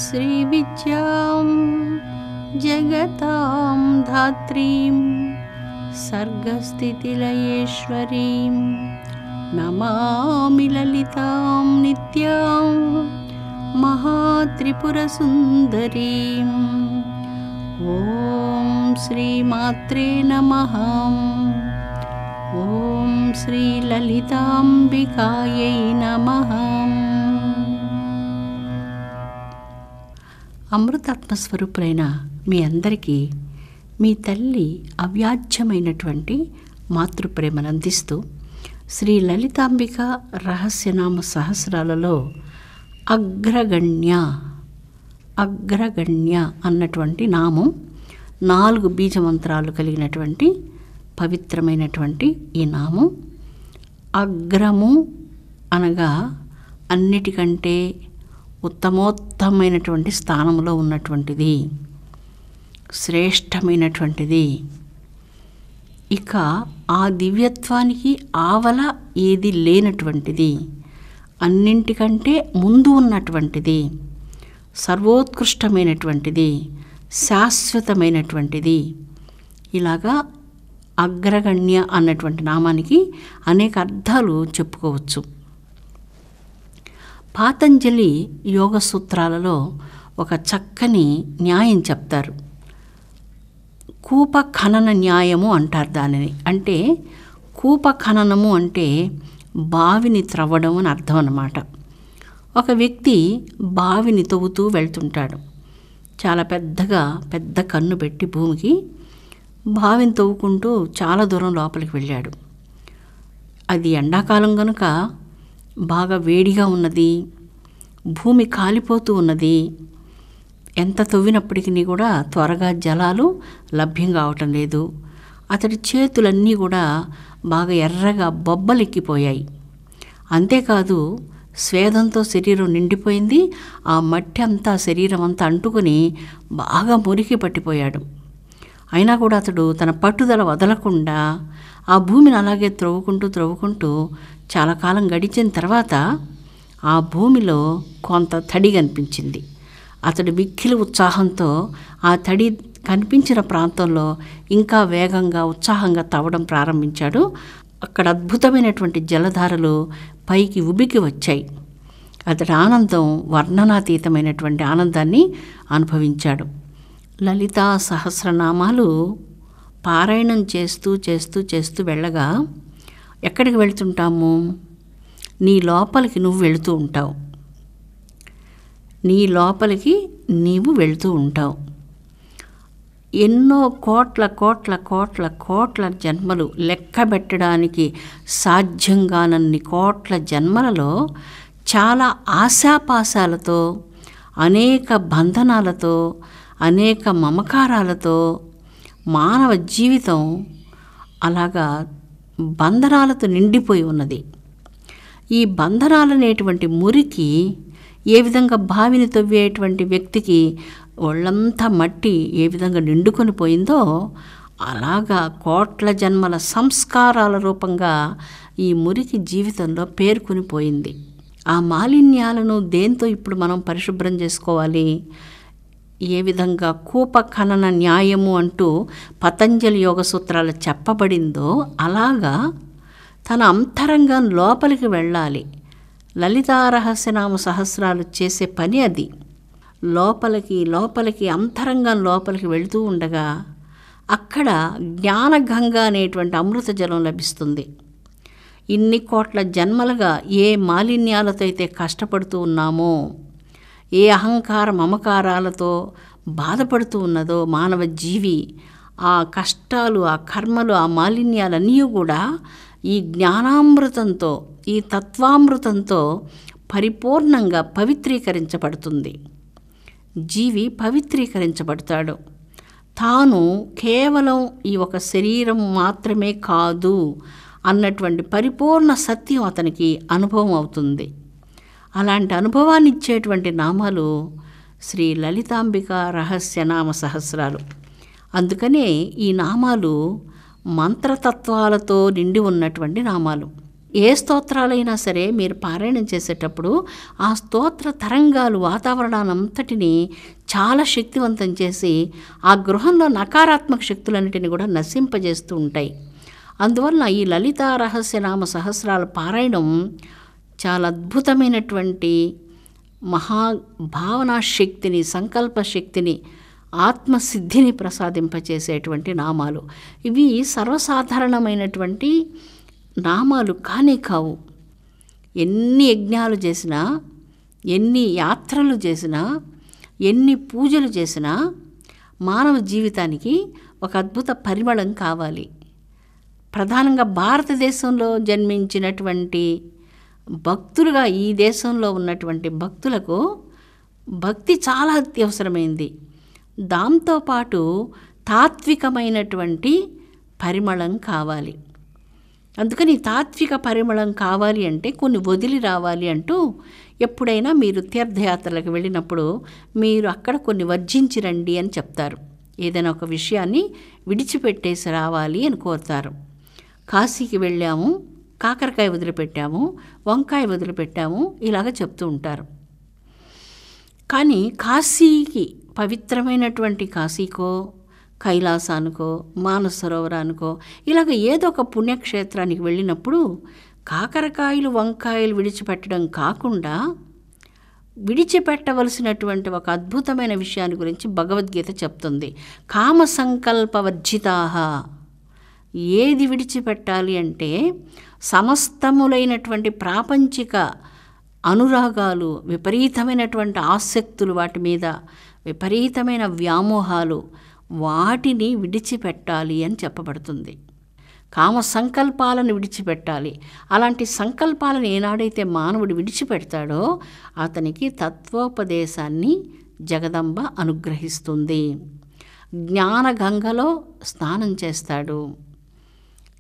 श्रीविद्यां जगतां धात्रीं सर्गस्थितिलयेश्वरीं नमामि ललितां नित्यां महात्रिपुरसुन्दरीं। ॐ श्रीमात्रे नमः। ఓం శ్రీ లలితాంబికాయై నమః. అమృతాత్మస్వరూపులైన మీ అందరికీ మీ తల్లి అవ్యాజ్యమైనటువంటి మాతృప్రేమను అందిస్తూ శ్రీ లలితాంబిక రహస్యనామ సహస్రాలలో అగ్రగణ్య అన్నటువంటి నామం 4 బీజమంత్రాలు కలిగినటువంటి పవిత్రమైనటువంటి ఈ నామం. అగ్రము అనగా అన్నిటికంటే ఉత్తమోత్తమైనటువంటి స్థానంలో ఉన్నటువంటిది, శ్రేష్టమైనటువంటిది. ఇక ఆ దివ్యత్వానికి ఆవల ఏది లేనటువంటిది, అన్నింటికంటే ముందు ఉన్నటువంటిది, సర్వోత్కృష్టమైనటువంటిది, శాశ్వతమైనటువంటిది. ఇలాగా అగ్రగణ్య అన్నటువంటి నామానికి అనేక అర్థాలు చెప్పుకోవచ్చు. పాతంజలి యోగ సూత్రాలలో ఒక చక్కని న్యాయం చెప్తారు. కూప ఖనన న్యాయము అంటారు దానిని. అంటే కూప ఖననము అంటే బావిని త్రవ్వడం అని అర్థం అన్నమాట. ఒక వ్యక్తి బావిని తవ్వుతూ వెళ్తుంటాడు. చాలా పెద్ద కన్ను పెట్టి భూమికి బావిని తవ్వుకుంటూ చాలా దూరం లోపలికి వెళ్ళాడు. అది ఎండాకాలం కనుక బాగా వేడిగా ఉన్నది, భూమి కాలిపోతూ ఉన్నది. ఎంత తవ్వినప్పటికీ కూడా త్వరగా జలాలు లభ్యం కావటం లేదు. అతడి చేతులన్నీ కూడా బాగా ఎర్రగా బొబ్బలెక్కిపోయాయి. అంతేకాదు స్వేదంతో శరీరం నిండిపోయింది. ఆ మట్టి అంతా శరీరం అంతా అంటుకొని బాగా మురికి పట్టిపోయాడు. అయినా కూడా అతడు తన పట్టుదల వదలకుండా ఆ భూమిని అలాగే త్రవ్వుకుంటూ చాలా కాలం గడిచిన తర్వాత ఆ భూమిలో కొంత తడి కనిపించింది. అతడు మిక్కిలి ఉత్సాహంతో ఆ తడి కనిపించిన ప్రాంతంలో ఇంకా వేగంగా ఉత్సాహంగా తవ్వడం ప్రారంభించాడు. అక్కడ అద్భుతమైనటువంటి జలధారలు పైకి ఉబికి వచ్చాయి. అతడి ఆనందం వర్ణనాతీతమైనటువంటి ఆనందాన్ని అనుభవించాడు. లలితా సహస్రనామాలు పారాయణం చేస్తూ వెళ్ళగా ఎక్కడికి వెళ్తుంటాము? నీ లోపలికి నువ్వు వెళుతూ ఉంటావు. నీ లోపలికి నీవు వెళుతూ ఉంటావు. ఎన్నో కోట్ల జన్మలు లెక్క పెట్టడానికి సాధ్యంగానన్ని కోట్ల జన్మలలో చాలా ఆశాపాశాలతో, అనేక బంధనాలతో, అనేక మమకారాలతో మానవ జీవితం అలాగా బంధనాలతో నిండిపోయి ఉన్నది. ఈ బంధనాలనేటువంటి మురికి ఏ విధంగా బావిని తవ్వేటువంటి వ్యక్తికి ఒళ్ళంతా మట్టి ఏ విధంగా నిండుకొని పోయిందో అలాగా కోట్ల జన్మల సంస్కారాల రూపంగా ఈ మురికి జీవితంలో పేరుకొని పోయింది. ఆ మాలిన్యాలను దేంతో ఇప్పుడు మనం పరిశుభ్రం చేసుకోవాలి? ఏ విధంగా కూప ఖనన న్యాయము అంటూ పతంజలి యోగ సూత్రాలు చెప్పబడిందో అలాగా తన అంతరంగం లోపలికి వెళ్ళాలి. లలితా రహస్యనామ సహస్రాలు చేసే పని అది. లోపలికి అంతరంగం లోపలికి వెళుతూ ఉండగా అక్కడ జ్ఞానగంగా అనేటువంటి అమృత జలం లభిస్తుంది. ఇన్ని కోట్ల జన్మలుగా ఏ మాలిన్యాలతో అయితే కష్టపడుతూ ఉన్నామో, ఏ అహంకార మమకారాలతో బాధపడుతూ ఉన్నదో మానవ జీవి, ఆ కష్టాలు, ఆ కర్మలు, ఆ మాలిన్యాలన్నీ కూడా ఈ జ్ఞానామృతంతో, ఈ తత్వామృతంతో పరిపూర్ణంగా పవిత్రీకరించబడుతుంది. జీవి పవిత్రీకరించబడతాడు. తాను కేవలం ఈ ఒక శరీరం మాత్రమే కాదు అన్నటువంటి పరిపూర్ణ సత్యం అతనికి అనుభవం అవుతుంది. అలాంటి అనుభవాన్ని ఇచ్చేటువంటి నామాలు శ్రీ లలితాంబిక రహస్యనామ సహస్రాలు. అందుకనే ఈ నామాలు మంత్రతత్వాలతో నిండి ఉన్నటువంటి నామాలు. ఏ స్తోత్రాలైనా సరే మీరు పారాయణం చేసేటప్పుడు ఆ స్తోత్ర తరంగాలు వాతావరణాన్నంతటినీ చాలా శక్తివంతం చేసి ఆ గృహంలో నకారాత్మక శక్తులన్నిటిని కూడా నశింపజేస్తూ ఉంటాయి. అందువలన ఈ లలితా రహస్యనామ సహస్రాల పారాయణం చాలా అద్భుతమైనటువంటి మహాభావనా శక్తిని, సంకల్ప శక్తిని, ఆత్మసిద్ధిని ప్రసాదింపచేసేటువంటి నామాలు. ఇవి సర్వసాధారణమైనటువంటి నామాలు కానే కావు. ఎన్ని యజ్ఞాలు చేసినా, ఎన్ని యాత్రలు చేసినా, ఎన్ని పూజలు చేసినా మానవ జీవితానికి ఒక అద్భుత పరిమళం కావాలి. ప్రధానంగా భారతదేశంలో జన్మించినటువంటి భక్తులుగా ఈ దేశంలో ఉన్నటువంటి భక్తులకు భక్తి చాలా అత్యవసరమైంది. దాంతోపాటు తాత్వికమైనటువంటి పరిమళం కావాలి. అందుకని తాత్విక పరిమళం కావాలి అంటే కొన్ని వదిలి రావాలి అంటూ ఎప్పుడైనా మీరు తీర్థయాత్రలకు వెళ్ళినప్పుడు మీరు అక్కడ కొన్ని వర్జించి రండి అని చెప్తారు. ఏదైనా ఒక విషయాన్ని విడిచిపెట్టేసి రావాలి అని కోరుతారు. కాశీకి వెళ్ళాము, కాకరకాయ వదిలిపెట్టాము, వంకాయ వదిలిపెట్టాము, ఇలాగ చెప్తూ ఉంటారు. కానీ కాశీకి, పవిత్రమైనటువంటి కాశీకో, కైలాసానికో, మానసరోవరానికో ఇలాగ ఏదో ఒక పుణ్యక్షేత్రానికి వెళ్ళినప్పుడు కాకరకాయలు, వంకాయలు విడిచిపెట్టడం కాకుండా విడిచిపెట్టవలసినటువంటి ఒక అద్భుతమైన విషయాన్ని గురించి భగవద్గీత చెప్తుంది. కామ సంకల్పవర్జితాః. ఏది విడిచిపెట్టాలి అంటే సమస్తములైనటువంటి ప్రాపంచిక అనురాగాలు, విపరీతమైనటువంటి ఆసక్తులు, వాటి మీద విపరీతమైన వ్యామోహాలు, వాటిని విడిచిపెట్టాలి అని చెప్పబడుతుంది. కామ సంకల్పాలను విడిచిపెట్టాలి. అలాంటి సంకల్పాలను ఏనాడైతే మానవుడు విడిచిపెడతాడో అతనికి తత్వోపదేశాన్ని జగదంబ అనుగ్రహిస్తుంది. జ్ఞానగంగలో స్నానం చేస్తాడు.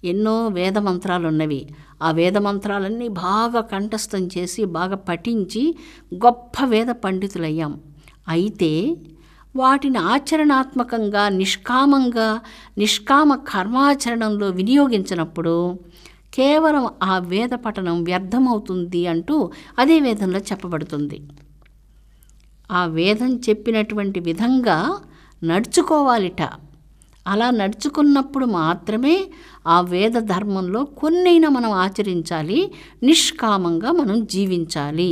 ఎన్నో వేదమంత్రాలు ఉన్నవి. ఆ వేదమంత్రాలన్నీ బాగా కంఠస్థం చేసి, బాగా పఠించి గొప్ప వేద పండితులయ్యాం. అయితే వాటిని ఆచరణాత్మకంగా, నిష్కామ కర్మాచరణంలో వినియోగించినప్పుడు కేవలం ఆ వేద పఠనం వ్యర్థమవుతుంది అంటూ అదే వేదంలో చెప్పబడుతుంది. ఆ వేదం చెప్పినటువంటి విధంగా నడుచుకోవాలిట. అలా నడుచుకున్నప్పుడు మాత్రమే ఆ వేద ధర్మంలో కొన్నైనా మనం ఆచరించాలి, నిష్కామంగా మనం జీవించాలి.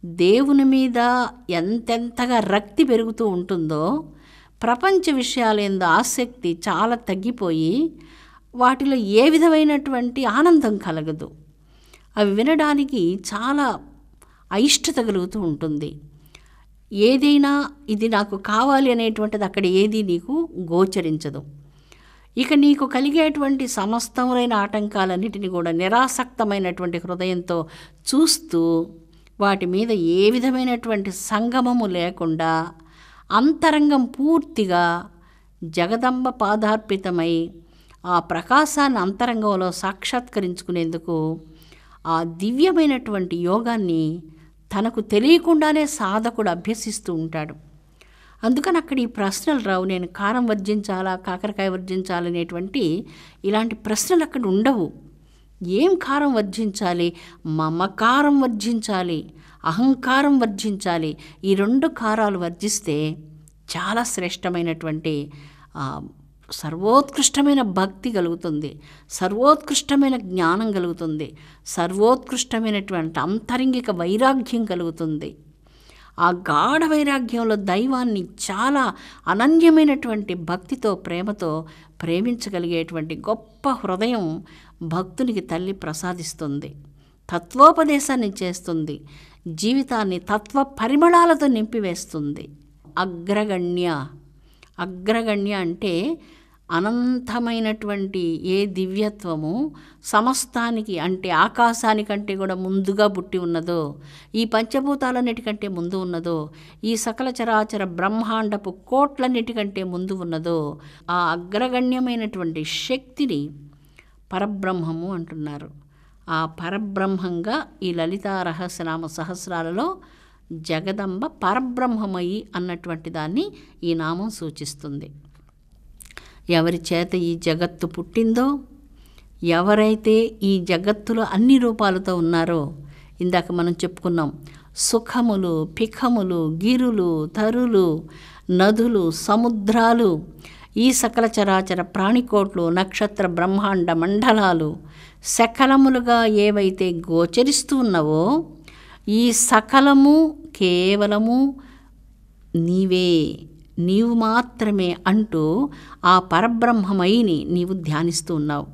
దేవుని మీద ఎంతెంతగా రక్తి పెరుగుతూ ఉంటుందో ప్రపంచ విషయాలేందో ఆసక్తి చాలా తగ్గిపోయి వాటిలో ఏ విధమైనటువంటి ఆనందం కలగదు. అవి వినడానికి చాలా అయిష్టత కలుగుతూ ఉంటుంది. ఏదైనా ఇది నాకు కావాలి అనేటువంటిది అక్కడ ఏది నీకు గోచరించదు. ఇక నీకు కలిగేటువంటి సమస్తములైన ఆటంకాలన్నిటిని కూడా నిరాసక్తమైనటువంటి హృదయంతో చూస్తూ వాటి మీద ఏ విధమైనటువంటి సంగమము లేకుండా అంతరంగం పూర్తిగా జగదంబ పాదార్పితమై ఆ ప్రకాశాన్ని అంతరంగంలో సాక్షాత్కరించుకునేందుకు ఆ దివ్యమైనటువంటి యోగాన్ని తనకు తెలియకుండానే సాధకుడు అభ్యసిస్తూ ఉంటాడు. అందుకని అక్కడ ఈ ప్రశ్నలు రావు. నేను కారం వర్జించాలా, కాకరకాయ వర్జించాలనేటువంటి ఇలాంటి ప్రశ్నలు అక్కడ ఉండవు. ఏం కారం వర్జించాలి? మమకారం వర్జించాలి, అహంకారం వర్జించాలి. ఈ రెండు కారాలు వర్జిస్తే చాలా శ్రేష్టమైనటువంటి సర్వోత్కృష్టమైన భక్తి కలుగుతుంది, సర్వోత్కృష్టమైన జ్ఞానం కలుగుతుంది, సర్వోత్కృష్టమైనటువంటి అంతరంగిక వైరాగ్యం కలుగుతుంది. ఆ గాఢ వైరాగ్యంలో దైవాన్ని చాలా అనన్యమైనటువంటి భక్తితో, ప్రేమతో ప్రేమించగలిగేటువంటి గొప్ప హృదయం భక్తునికి తల్లి ప్రసాదిస్తుంది. తత్వోపదేశాన్ని చేస్తుంది, జీవితాన్ని తత్వ పరిమళాలతో నింపివేస్తుంది. అగ్రగణ్య అంటే అనంతమైనటువంటి ఏ దివ్యత్వము సమస్తానికి అంటే ఆకాశానికంటే కూడా ముందుగా పుట్టి ఉన్నదో, ఈ పంచభూతాలన్నిటికంటే ముందు ఉన్నదో, ఈ సకల చరాచర బ్రహ్మాండపు కోట్లన్నిటికంటే ముందు ఉన్నదో ఆ అగ్రగణ్యమైనటువంటి శక్తిని పరబ్రహ్మము అంటున్నారు. ఆ పరబ్రహ్మంగా ఈ లలితా రహస్యనామ సహస్రాలలో జగదంబ పరబ్రహ్మమయి అన్నటువంటి దాన్ని ఈ నామం సూచిస్తుంది. ఎవరి చేత ఈ జగత్తు పుట్టిందో, ఎవరైతే ఈ జగత్తులో అన్ని రూపాలతో ఉన్నారో, ఇందాక మనం చెప్పుకున్నాం, సుఖములు, పిఖములు, గిరులు, తరులు, నదులు, సముద్రాలు, ఈ సకల చరాచర ప్రాణికోట్లు, నక్షత్ర బ్రహ్మాండ మండలాలు సకలములుగా ఏవైతే గోచరిస్తూ ఉన్నవో, ఈ సకలము కేవలము నీవే, నీవు మాత్రమే అంటూ ఆ పరబ్రహ్మమైని నీవు ధ్యానిస్తూ ఉన్నావు.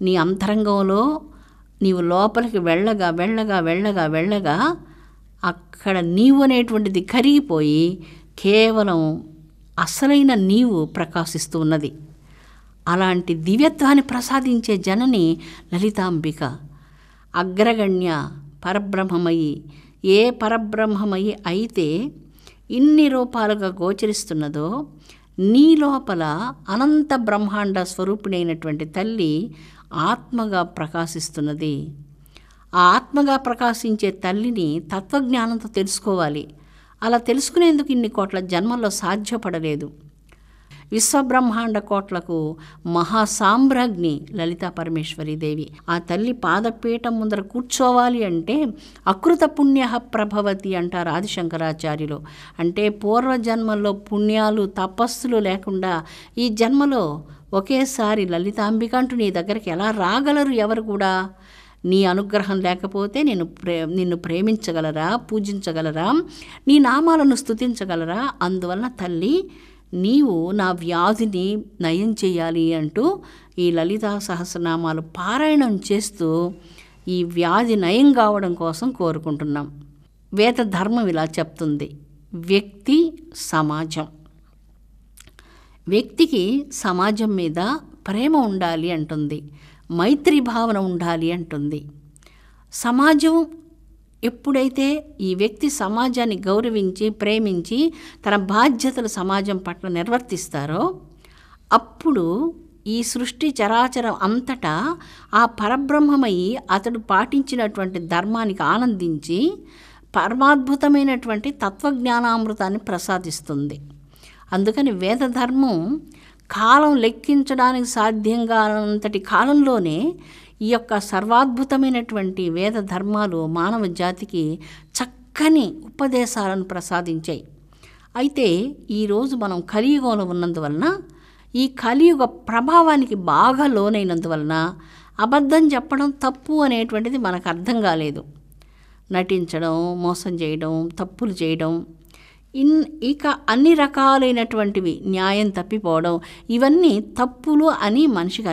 నీ అంతరంగంలో నీవు లోపలికి వెళ్ళగా వెళ్ళగా వెళ్ళగా వెళ్ళగా అక్కడ నీవు అనేటువంటిది కరిగిపోయి కేవలం అసలైన నీవు ప్రకాశిస్తూ ఉన్నది. అలాంటి దివ్యత్వాన్ని ప్రసాదించే జనని లలితాంబిక, అగ్రగణ్య పరబ్రహ్మమయి. ఏ పరబ్రహ్మమయి అయితే ఇన్ని రూపాలుగా గోచరిస్తున్నదో, నీ లోపల అనంత బ్రహ్మాండ స్వరూపిణైనటువంటి తల్లి ఆత్మగా ప్రకాశిస్తున్నది. ఆ ఆత్మగా ప్రకాశించే తల్లిని తత్వజ్ఞానంతో తెలుసుకోవాలి. అలా తెలుసుకునేందుకు ఇన్ని కోట్ల జన్మల్లో సాధ్యపడలేదు. విశ్వబ్రహ్మాండ కోట్లకు మహాసామ్రాజ్ఞి లలితా పరమేశ్వరీదేవి. ఆ తల్లి పాదపీఠం ముందర కూర్చోవాలి అంటే అకృత పుణ్య ప్రభవతి అంటారు ఆదిశంకరాచార్యులు. అంటే పూర్వజన్మల్లో పుణ్యాలు తపస్సులు లేకుండా ఈ జన్మలో ఒకేసారి లలితాంబిక అంటూ నీ దగ్గరికి ఎలా రాగలరు ఎవరు కూడా? నీ అనుగ్రహం లేకపోతే నిన్ను ప్రేమించగలరా, పూజించగలరా, నీ నామాలను స్తుతించగలరా? అందువలన తల్లి, నీవు నా వ్యాధిని నయం చేయాలి అంటూ ఈ లలితా సహస్రనామాలు పారాయణం చేస్తూ ఈ వ్యాధి నయం కావడం కోసం కోరుకుంటున్నాం. వేద ధర్మం ఇలా చెప్తుంది, వ్యక్తి సమాజం. వ్యక్తికి సమాజం మీద ప్రేమ ఉండాలి అంటుంది, మైత్రి భావన ఉండాలి అంటుంది. సమాజం ఎప్పుడైతే ఈ వ్యక్తి సమాజాన్ని గౌరవించి ప్రేమించి తన బాధ్యతలు సమాజం పట్ల నిర్వర్తిస్తారో, అప్పుడు ఈ సృష్టి చరాచరం అంతటా ఆ పరబ్రహ్మమయి అతడు పాటించినటువంటి ధర్మానికి ఆనందించి పరమాద్భుతమైనటువంటి తత్వజ్ఞానామృతాన్ని ప్రసాదిస్తుంది. అందుకని వేదధర్మం కాలం లెక్కించడానికి సాధ్యం కానంతటి కాలంలోనే ఈ యొక్క సర్వాద్భుతమైనటువంటి వేద ధర్మాలు మానవ జాతికి చక్కని ఉపదేశాలను ప్రసాదించాయి. అయితే ఈరోజు మనం కలియుగంలో ఉన్నందువలన, ఈ కలియుగ ప్రభావానికి బాగా లోనైనందువలన అబద్ధం చెప్పడం తప్పు అనేటువంటిది మనకు అర్థం కాలేదు. నటించడం, మోసం చేయడం, తప్పులు చేయడం, ఇక అన్ని రకాలైనటువంటివి, న్యాయం తప్పిపోవడం, ఇవన్నీ తప్పులు అని మనిషికి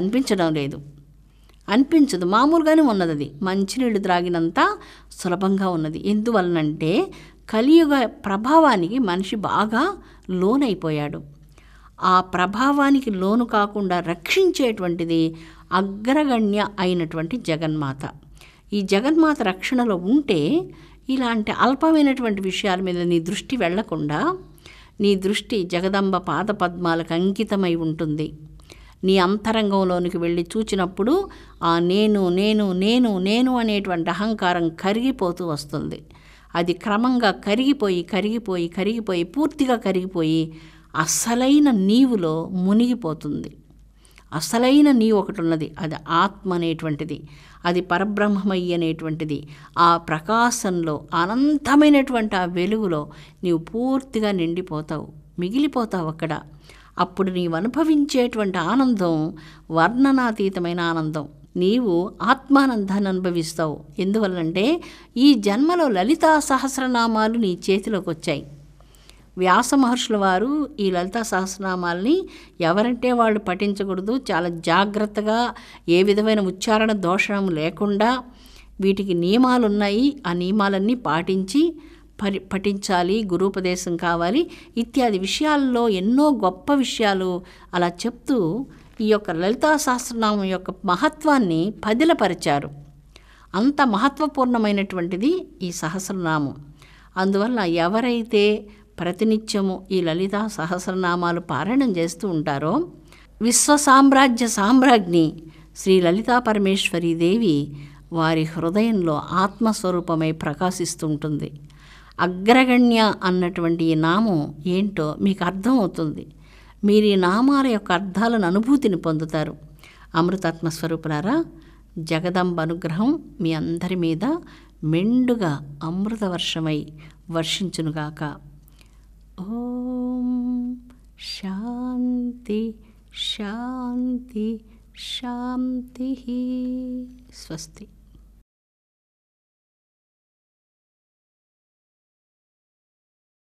అనిపించదు. మామూలుగానే ఉన్నది. అది మంచినీళ్ళు త్రాగినంత సులభంగా ఉన్నది. ఎందువలనంటే కలియుగ ప్రభావానికి మనిషి బాగా లోనైపోయాడు. ఆ ప్రభావానికి లోను కాకుండా రక్షించేటువంటిది అగ్రగణ్య అయినటువంటి జగన్మాత. ఈ జగన్మాత రక్షణలో ఉంటే ఇలాంటి అల్పమైనటువంటి విషయాల మీద నీ దృష్టి వెళ్లకుండా నీ దృష్టి జగదంబ పాదపద్మాలకు అంకితమై ఉంటుంది. నీ అంతరంగంలోనికి వెళ్ళి చూచినప్పుడు ఆ నేను నేను నేను నేను అనేటువంటి అహంకారం కరిగిపోతూ వస్తుంది. అది క్రమంగా కరిగిపోయి పూర్తిగా కరిగిపోయి అసలైన నీవులో మునిగిపోతుంది. అసలైన నీవు ఒకటి ఉన్నది, అది ఆత్మ అనేటువంటిది, అది పరబ్రహ్మమయ్యి అనేటువంటిది. ఆ ప్రకాశంలో, అనంతమైనటువంటి ఆ వెలుగులో నీవు పూర్తిగా నిండిపోతావు, మిగిలిపోతావు అక్కడ. అప్పుడు నీవు అనుభవించేటువంటి ఆనందం వర్ణనాతీతమైన ఆనందం. నీవు ఆత్మానందాన్ని అనుభవిస్తావు. ఎందువల్లంటే ఈ జన్మలో లలితా సహస్రనామాలు నీ చేతిలోకి వచ్చాయి. వ్యాస మహర్షుల వారు ఈ లలితా సహస్రనామాల్ని ఎవరంటే వాళ్ళు పఠించకూడదు, చాలా జాగ్రత్తగా, ఏ విధమైన ఉచ్చారణ దోషం లేకుండా వీటికి నియమాలు ఉన్నాయి, ఆ నియమాలన్నీ పాటించి పఠించాలి, గురూపదేశం కావాలి ఇత్యాది విషయాల్లో ఎన్నో గొప్ప విషయాలు అలా చెప్తూ ఈ యొక్క లలితా సహస్రనామం యొక్క మహత్వాన్ని పదిలపరిచారు. అంత మహత్వపూర్ణమైనటువంటిది ఈ సహస్రనామం. అందువల్ల ఎవరైతే ప్రతినిత్యము ఈ లలితా సహస్రనామాలు పారాయణం చేస్తూ ఉంటారో, సామ్రాజ్ఞి శ్రీ లలితా పరమేశ్వరీదేవి వారి హృదయంలో ఆత్మస్వరూపమై ప్రకాశిస్తుంటుంది. అగ్రగణ్య అన్నటువంటి ఈ నామం ఏంటో మీకు అర్థమవుతుంది. మీరు ఈ నామాల యొక్క అర్థాలను అనుభూతిని పొందుతారు. అమృతాత్మ స్వరూపులారా, జగదంబ అనుగ్రహం మీ అందరి మీద మెండుగా అమృత వర్షమై వర్షించునుగాక. ఓం శాంతి శాంతి శాంతి. స్వస్తి.